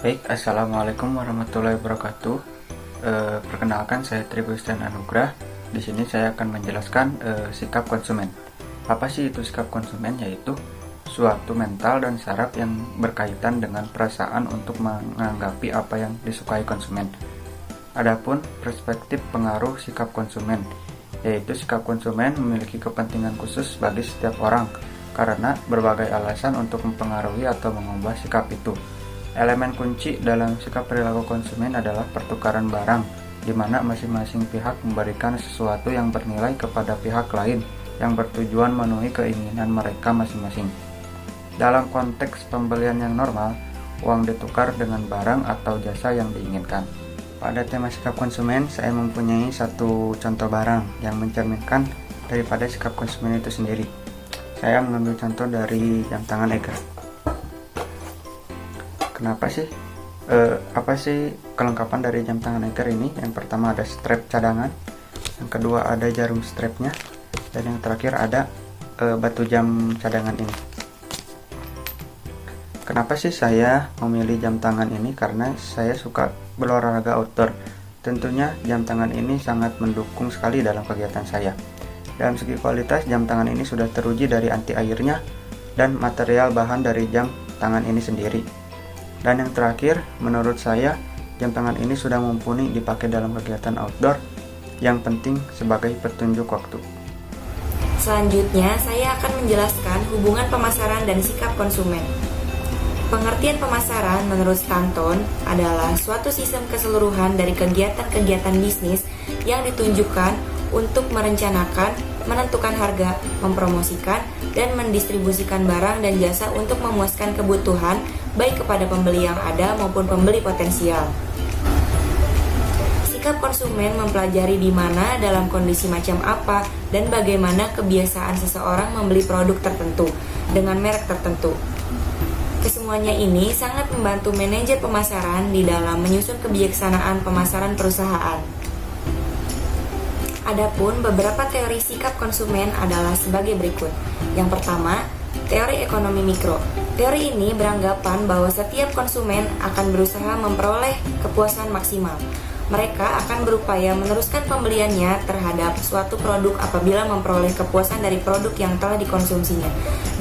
Baik, assalamualaikum warahmatullahi wabarakatuh. Perkenalkan, saya Tribustan Anugrah. Di sini saya akan menjelaskan sikap konsumen. Apa sih itu sikap konsumen? Yaitu suatu mental dan saraf yang berkaitan dengan perasaan untuk menanggapi apa yang disukai konsumen. Adapun perspektif pengaruh sikap konsumen, yaitu sikap konsumen memiliki kepentingan khusus bagi setiap orang karena berbagai alasan untuk mempengaruhi atau mengubah sikap itu. Elemen kunci dalam sikap perilaku konsumen adalah pertukaran barang, di mana masing-masing pihak memberikan sesuatu yang bernilai kepada pihak lain yang bertujuan memenuhi keinginan mereka masing-masing. Dalam konteks pembelian yang normal, uang ditukar dengan barang atau jasa yang diinginkan. Pada tema sikap konsumen, saya mempunyai satu contoh barang yang mencerminkan daripada sikap konsumen itu sendiri. Saya mengambil contoh dari jam tangan Eiger. Kenapa sih? Apa sih kelengkapan dari jam tangan Eiger ini? Yang pertama ada strap cadangan, yang kedua ada jarum strapnya, dan yang terakhir ada batu jam cadangan ini. Kenapa sih saya memilih jam tangan ini? Karena saya suka berolahraga outdoor. Tentunya jam tangan ini sangat mendukung sekali dalam kegiatan saya. Dalam segi kualitas, jam tangan ini sudah teruji dari anti airnya dan material bahan dari jam tangan ini sendiri. Dan yang terakhir, menurut saya, jam tangan ini sudah mumpuni dipakai dalam kegiatan outdoor, yang penting sebagai petunjuk waktu. Selanjutnya, saya akan menjelaskan hubungan pemasaran dan sikap konsumen. Pengertian pemasaran menurut Stanton adalah suatu sistem keseluruhan dari kegiatan-kegiatan bisnis yang ditunjukkan untuk merencanakan, menentukan harga, mempromosikan, dan mendistribusikan barang dan jasa untuk memuaskan kebutuhan baik kepada pembeli yang ada maupun pembeli potensial. Sikap konsumen mempelajari di mana, dalam kondisi macam apa, dan bagaimana kebiasaan seseorang membeli produk tertentu dengan merek tertentu. Kesemuanya ini sangat membantu manajer pemasaran di dalam menyusun kebijaksanaan pemasaran perusahaan. Adapun beberapa teori sikap konsumen adalah sebagai berikut. Yang pertama, teori ekonomi mikro. Teori ini beranggapan bahwa setiap konsumen akan berusaha memperoleh kepuasan maksimal. Mereka akan berupaya meneruskan pembeliannya terhadap suatu produk apabila memperoleh kepuasan dari produk yang telah dikonsumsinya,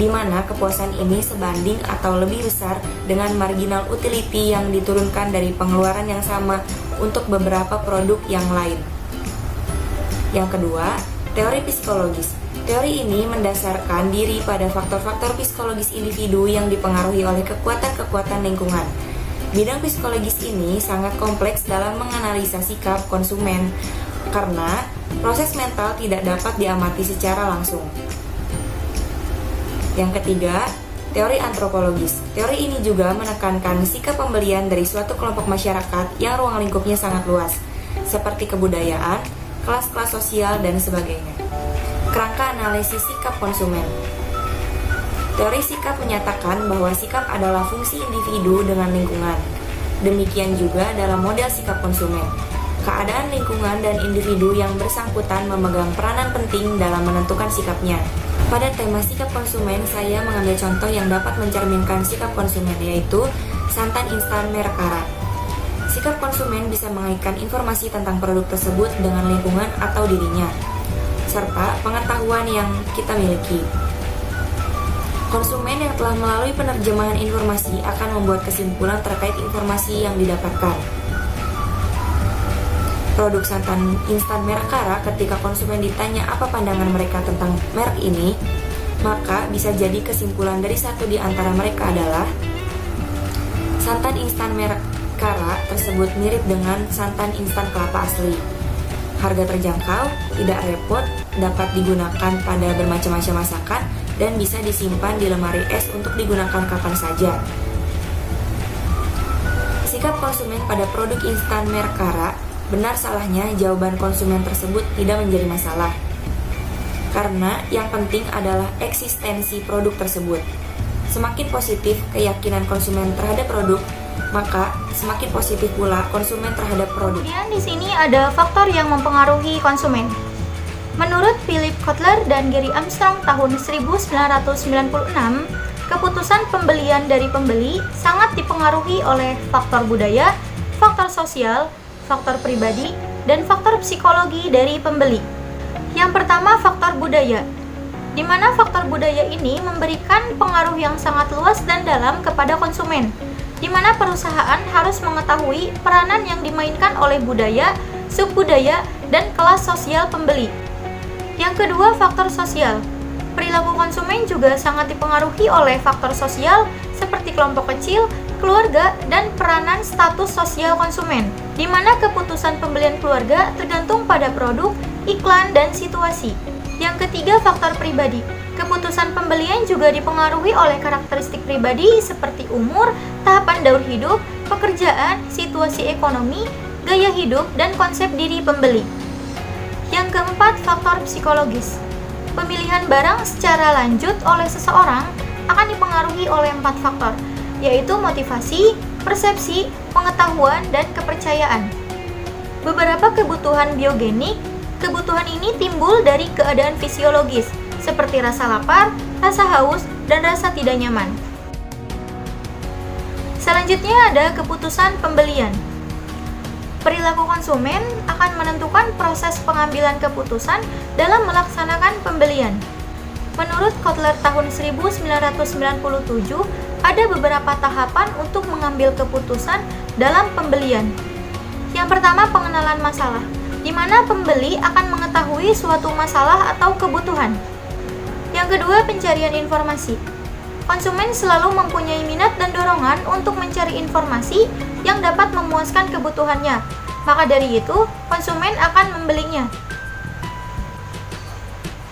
di mana kepuasan ini sebanding atau lebih besar dengan marginal utility yang diturunkan dari pengeluaran yang sama untuk beberapa produk yang lain. Yang kedua, teori psikologis. Teori ini mendasarkan diri pada faktor-faktor psikologis individu yang dipengaruhi oleh kekuatan-kekuatan lingkungan. Bidang psikologis ini sangat kompleks dalam menganalisa sikap konsumen karena proses mental tidak dapat diamati secara langsung. Yang ketiga, teori antropologis. Teori ini juga menekankan sikap pembelian dari suatu kelompok masyarakat yang ruang lingkupnya sangat luas, seperti kebudayaan, kelas-kelas sosial, dan sebagainya. Kerangka analisis sikap konsumen. Teori sikap menyatakan bahwa sikap adalah fungsi individu dengan lingkungan. Demikian juga dalam model sikap konsumen. Keadaan lingkungan dan individu yang bersangkutan memegang peranan penting dalam menentukan sikapnya. Pada tema sikap konsumen, saya mengambil contoh yang dapat mencerminkan sikap konsumen, yaitu santan instan merek Kara. Sikap konsumen bisa mengaitkan informasi tentang produk tersebut dengan lingkungan atau dirinya, serta pengetahuan yang kita miliki. Konsumen yang telah melalui penerjemahan informasi akan membuat kesimpulan terkait informasi yang didapatkan. Produk santan instan merek Kara, ketika konsumen ditanya apa pandangan mereka tentang merek ini, maka bisa jadi kesimpulan dari satu di antara mereka adalah santan instan merek Kara tersebut mirip dengan santan instan kelapa asli. Harga terjangkau, tidak repot, dapat digunakan pada bermacam-macam masakan, dan bisa disimpan di lemari es untuk digunakan kapan saja. Sikap konsumen pada produk instan merek Kara, benar salahnya jawaban konsumen tersebut tidak menjadi masalah. Karena yang penting adalah eksistensi produk tersebut. Semakin positif keyakinan konsumen terhadap produk, maka semakin positif pula konsumen terhadap produk. Kemudian di sini ada faktor yang mempengaruhi konsumen. Menurut Philip Kotler dan Gary Armstrong tahun 1996, keputusan pembelian dari pembeli sangat dipengaruhi oleh faktor budaya, faktor sosial, faktor pribadi, dan faktor psikologi dari pembeli. Yang pertama, faktor budaya, di mana faktor budaya ini memberikan pengaruh yang sangat luas dan dalam kepada konsumen, di mana perusahaan harus mengetahui peranan yang dimainkan oleh budaya, subbudaya, dan kelas sosial pembeli. Yang kedua, faktor sosial. Perilaku konsumen juga sangat dipengaruhi oleh faktor sosial seperti kelompok kecil, keluarga, dan peranan status sosial konsumen, di mana keputusan pembelian keluarga tergantung pada produk, iklan, dan situasi. Yang ketiga, faktor pribadi. Keputusan pembelian juga dipengaruhi oleh karakteristik pribadi seperti umur, tahapan daur hidup, pekerjaan, situasi ekonomi, gaya hidup, dan konsep diri pembeli. Yang keempat, faktor psikologis. Pemilihan barang secara lanjut oleh seseorang akan dipengaruhi oleh 4 faktor, yaitu motivasi, persepsi, pengetahuan, dan kepercayaan. Beberapa kebutuhan biogenik, kebutuhan ini timbul dari keadaan fisiologis, seperti rasa lapar, rasa haus, dan rasa tidak nyaman. Selanjutnya ada keputusan pembelian. Perilaku konsumen akan menentukan proses pengambilan keputusan dalam melaksanakan pembelian. Menurut Kotler tahun 1997, ada beberapa tahapan untuk mengambil keputusan dalam pembelian. Yang pertama, pengenalan masalah, di mana pembeli akan mengetahui suatu masalah atau kebutuhan. Yang kedua, pencarian informasi. Konsumen selalu mempunyai minat dan dorongan untuk mencari informasi yang dapat memuaskan kebutuhannya. Maka dari itu, konsumen akan membelinya.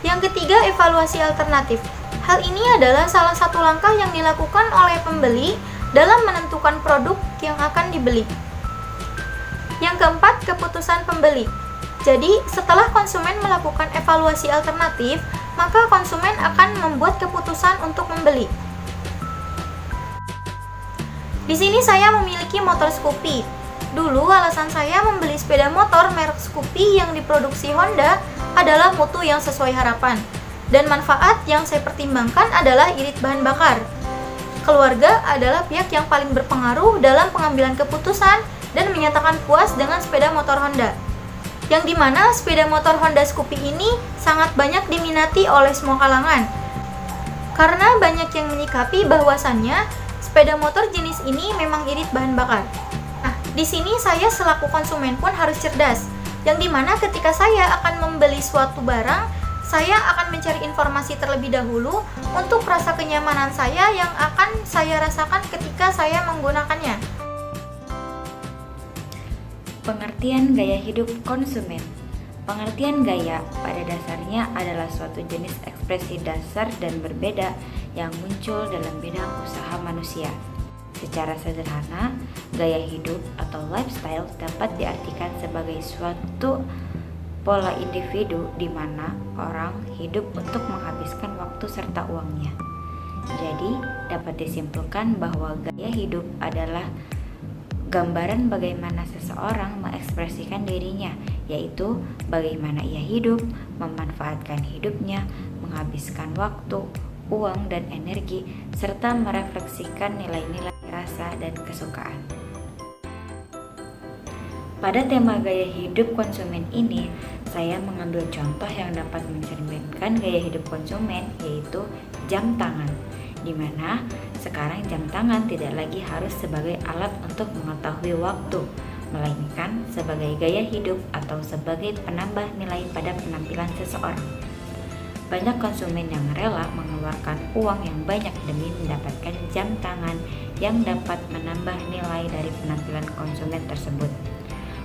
Yang ketiga, evaluasi alternatif. Hal ini adalah salah satu langkah yang dilakukan oleh pembeli dalam menentukan produk yang akan dibeli. Yang keempat, keputusan pembeli. Jadi, setelah konsumen melakukan evaluasi alternatif, maka konsumen akan membuat keputusan untuk membeli. Di sini saya memiliki motor Scoopy. Dulu alasan saya membeli sepeda motor merek Scoopy yang diproduksi Honda adalah mutu yang sesuai harapan, dan manfaat yang saya pertimbangkan adalah irit bahan bakar. Keluarga adalah pihak yang paling berpengaruh dalam pengambilan keputusan dan menyatakan puas dengan sepeda motor Honda. Yang dimana sepeda motor Honda Scoopy ini sangat banyak diminati oleh semua kalangan. Karena banyak yang menyikapi bahwasannya sepeda motor jenis ini memang irit bahan bakar. Nah, di sini saya selaku konsumen pun harus cerdas. Yang dimana ketika saya akan membeli suatu barang, saya akan mencari informasi terlebih dahulu untuk rasa kenyamanan saya yang akan saya rasakan ketika saya menggunakannya. Pengertian gaya hidup konsumen. Pengertian gaya pada dasarnya adalah suatu jenis ekspresi dasar dan berbeda yang muncul dalam bidang usaha manusia. Secara sederhana, gaya hidup atau lifestyle dapat diartikan sebagai suatu pola individu di mana orang hidup untuk menghabiskan waktu serta uangnya. Jadi, dapat disimpulkan bahwa gaya hidup adalah gambaran bagaimana seseorang mengekspresikan dirinya, yaitu bagaimana ia hidup, memanfaatkan hidupnya, menghabiskan waktu, uang, dan energi, serta merefleksikan nilai-nilai rasa dan kesukaan. Pada tema gaya hidup konsumen ini, saya mengambil contoh yang dapat mencerminkan gaya hidup konsumen, yaitu jam tangan, di mana sekarang jam tangan tidak lagi harus sebagai alat untuk mengetahui waktu, melainkan sebagai gaya hidup atau sebagai penambah nilai pada penampilan seseorang. Banyak konsumen yang rela mengeluarkan uang yang banyak demi mendapatkan jam tangan yang dapat menambah nilai dari penampilan konsumen tersebut.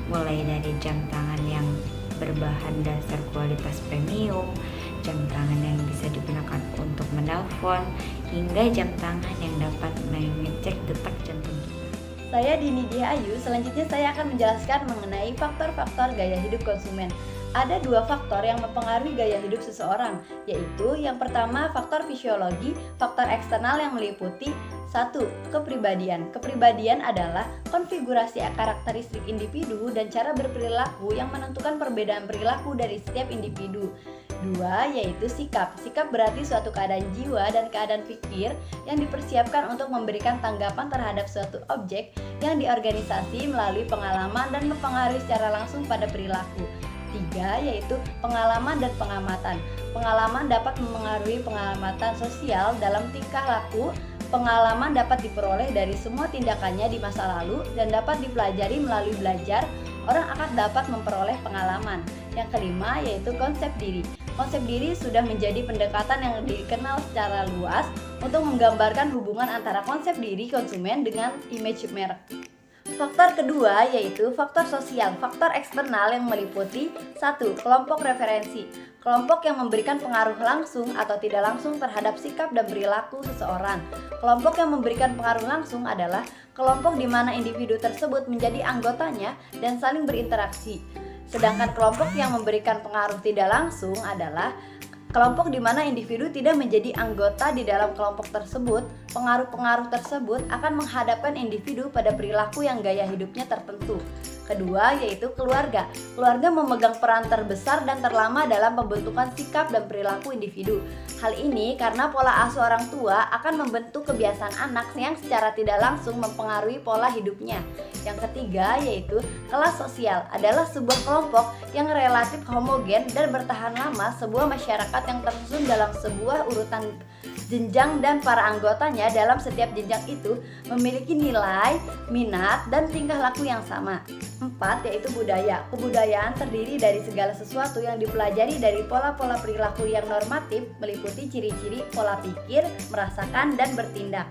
Mulai dari jam tangan yang berbahan dasar kualitas premium, jam tangan yang bisa digunakan untuk menelpon, hingga jam tangan yang dapat mengecek detak jantung kita. Saya Dini Ayu, selanjutnya saya akan menjelaskan mengenai faktor-faktor gaya hidup konsumen. Ada 2 faktor yang mempengaruhi gaya hidup seseorang, yaitu yang pertama faktor fisiologi, faktor eksternal yang meliputi 1. Kepribadian. Kepribadian adalah konfigurasi karakteristik individu dan cara berperilaku yang menentukan perbedaan perilaku dari setiap individu. Dua, yaitu sikap. Sikap berarti suatu keadaan jiwa dan keadaan pikir yang dipersiapkan untuk memberikan tanggapan terhadap suatu objek yang diorganisasi melalui pengalaman dan mempengaruhi secara langsung pada perilaku. Tiga, yaitu pengalaman dan pengamatan. Pengalaman dapat mempengaruhi pengamatan sosial dalam tingkah laku. Pengalaman dapat diperoleh dari semua tindakannya di masa lalu dan dapat dipelajari melalui belajar. Orang akan dapat memperoleh pengalaman. Yang kelima, yaitu konsep diri. Konsep diri sudah menjadi pendekatan yang dikenal secara luas untuk menggambarkan hubungan antara konsep diri konsumen dengan image merek. Faktor kedua yaitu faktor sosial. Faktor eksternal yang meliputi 1. Kelompok referensi. Kelompok yang memberikan pengaruh langsung atau tidak langsung terhadap sikap dan perilaku seseorang. Kelompok yang memberikan pengaruh langsung adalah kelompok di mana individu tersebut menjadi anggotanya dan saling berinteraksi. Sedangkan kelompok yang memberikan pengaruh tidak langsung adalah kelompok di mana individu tidak menjadi anggota di dalam kelompok tersebut. Pengaruh-pengaruh tersebut akan menghadapkan individu pada perilaku yang gaya hidupnya tertentu. Kedua, yaitu keluarga. Keluarga memegang peran terbesar dan terlama dalam pembentukan sikap dan perilaku individu. Hal ini karena pola asuh orang tua akan membentuk kebiasaan anak yang secara tidak langsung mempengaruhi pola hidupnya. Yang ketiga, yaitu kelas sosial, adalah sebuah kelompok yang relatif homogen dan bertahan lama. Sebuah masyarakat yang tersusun dalam sebuah urutan jenjang dan para anggotanya dalam setiap jenjang itu memiliki nilai, minat, dan tingkah laku yang sama. 4. Yaitu budaya. Kebudayaan terdiri dari segala sesuatu yang dipelajari dari pola-pola perilaku yang normatif, meliputi ciri-ciri pola pikir, merasakan, dan bertindak.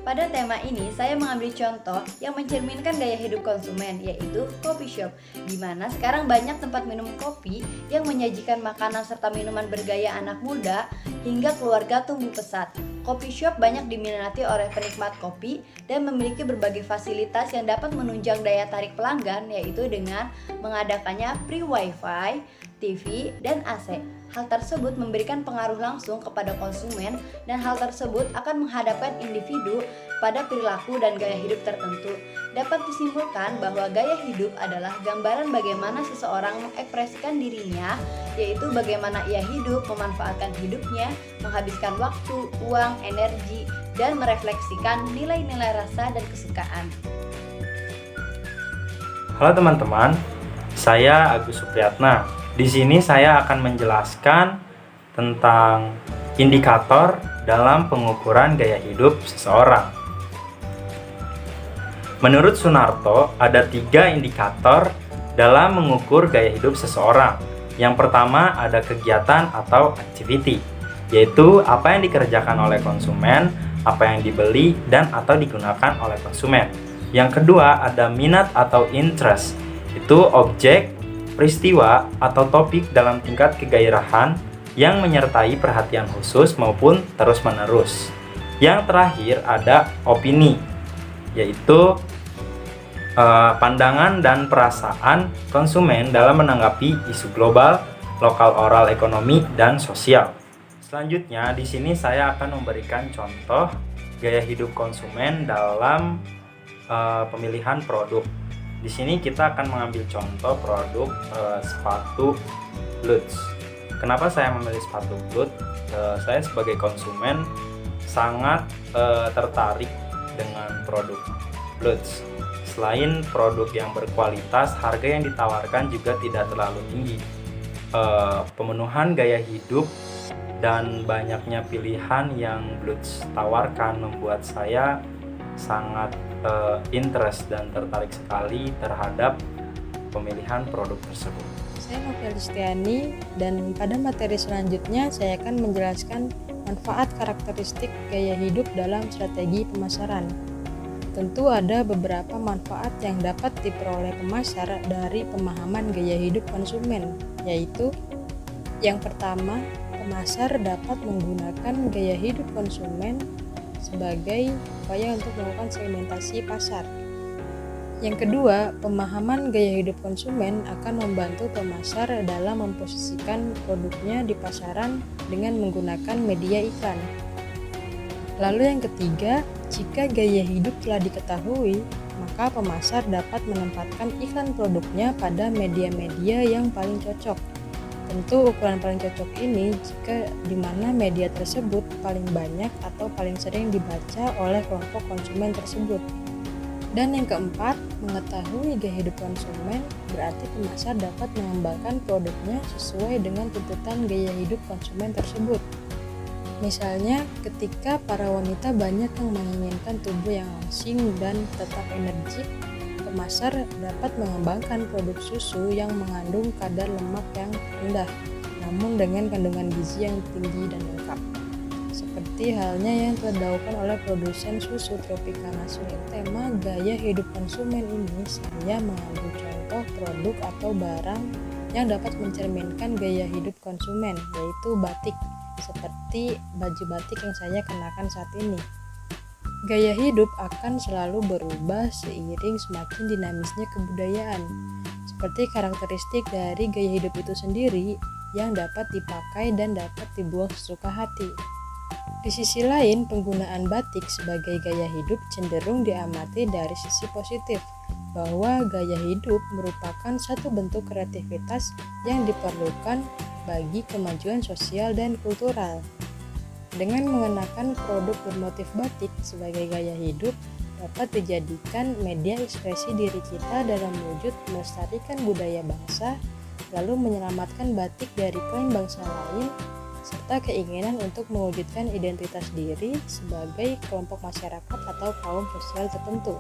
Pada tema ini, saya mengambil contoh yang mencerminkan gaya hidup konsumen, yaitu coffee shop, di mana sekarang banyak tempat minum kopi yang menyajikan makanan serta minuman bergaya anak muda hingga keluarga tumbuh pesat. Coffee shop banyak diminati oleh penikmat kopi dan memiliki berbagai fasilitas yang dapat menunjang daya tarik pelanggan, yaitu dengan mengadakannya free wifi, TV, dan AC. Hal tersebut memberikan pengaruh langsung kepada konsumen dan hal tersebut akan menghadapkan individu pada perilaku dan gaya hidup tertentu. Dapat disimpulkan bahwa gaya hidup adalah gambaran bagaimana seseorang mengekspresikan dirinya, yaitu bagaimana ia hidup, memanfaatkan hidupnya, menghabiskan waktu, uang, energi, dan merefleksikan nilai-nilai rasa dan kesukaan. Halo teman-teman, saya Agus Supriyatna. Di sini saya akan menjelaskan tentang indikator dalam pengukuran gaya hidup seseorang. Menurut Sunarto, ada 3 indikator dalam mengukur gaya hidup seseorang. Yang pertama ada kegiatan atau activity, yaitu apa yang dikerjakan oleh konsumen, apa yang dibeli, dan atau digunakan oleh konsumen. Yang kedua ada minat atau interest, itu objek, peristiwa, atau topik dalam tingkat kegairahan yang menyertai perhatian khusus maupun terus-menerus. Yang terakhir ada opini, yaitu pandangan dan perasaan konsumen dalam menanggapi isu global, lokal oral ekonomi, dan sosial. Selanjutnya, di sini saya akan memberikan contoh gaya hidup konsumen dalam pemilihan produk. Di sini kita akan mengambil contoh produk sepatu Lutz. Kenapa saya memilih sepatu Lutz? Saya sebagai konsumen sangat tertarik dengan produk Lutz. Selain produk yang berkualitas, harga yang ditawarkan juga tidak terlalu tinggi. Pemenuhan gaya hidup dan banyaknya pilihan yang Lutz tawarkan membuat saya sangat interest dan tertarik sekali terhadap pemilihan produk tersebut. Saya Novia Listiani dan pada materi selanjutnya saya akan menjelaskan manfaat karakteristik gaya hidup dalam strategi pemasaran. Tentu ada beberapa manfaat yang dapat diperoleh pemasar dari pemahaman gaya hidup konsumen, yaitu yang pertama, pemasar dapat menggunakan gaya hidup konsumen sebagai upaya untuk melakukan segmentasi pasar. Yang kedua, pemahaman gaya hidup konsumen akan membantu pemasar dalam memposisikan produknya di pasaran dengan menggunakan media iklan. Lalu yang ketiga, jika gaya hidup telah diketahui, maka pemasar dapat menempatkan iklan produknya pada media-media yang paling cocok. Tentu ukuran paling cocok ini jika di mana media tersebut paling banyak atau paling sering dibaca oleh kelompok konsumen tersebut. Dan yang keempat, mengetahui gaya hidup konsumen berarti pemasar dapat mengembangkan produknya sesuai dengan tuntutan gaya hidup konsumen tersebut. Misalnya, ketika para wanita banyak yang menginginkan tubuh yang langsing dan tetap energik, pemasar dapat mengembangkan produk susu yang mengandung kadar lemak yang rendah, namun dengan kandungan gizi yang tinggi dan lengkap. Seperti halnya yang telah dilakukan oleh produsen susu Tropicana dengan tema gaya hidup konsumen ini, saya mengambil contoh produk atau barang yang dapat mencerminkan gaya hidup konsumen, yaitu batik, seperti baju batik yang saya kenakan saat ini. Gaya hidup akan selalu berubah seiring semakin dinamisnya kebudayaan, seperti karakteristik dari gaya hidup itu sendiri yang dapat dipakai dan dapat dibuang sesuka hati. Di sisi lain, penggunaan batik sebagai gaya hidup cenderung diamati dari sisi positif, bahwa gaya hidup merupakan satu bentuk kreativitas yang diperlukan bagi kemajuan sosial dan kultural. Dengan mengenakan produk bermotif batik sebagai gaya hidup dapat dijadikan media ekspresi diri kita dalam wujud melestarikan budaya bangsa, lalu menyelamatkan batik dari klaim bangsa lain, serta keinginan untuk mewujudkan identitas diri sebagai kelompok masyarakat atau kaum sosial tertentu.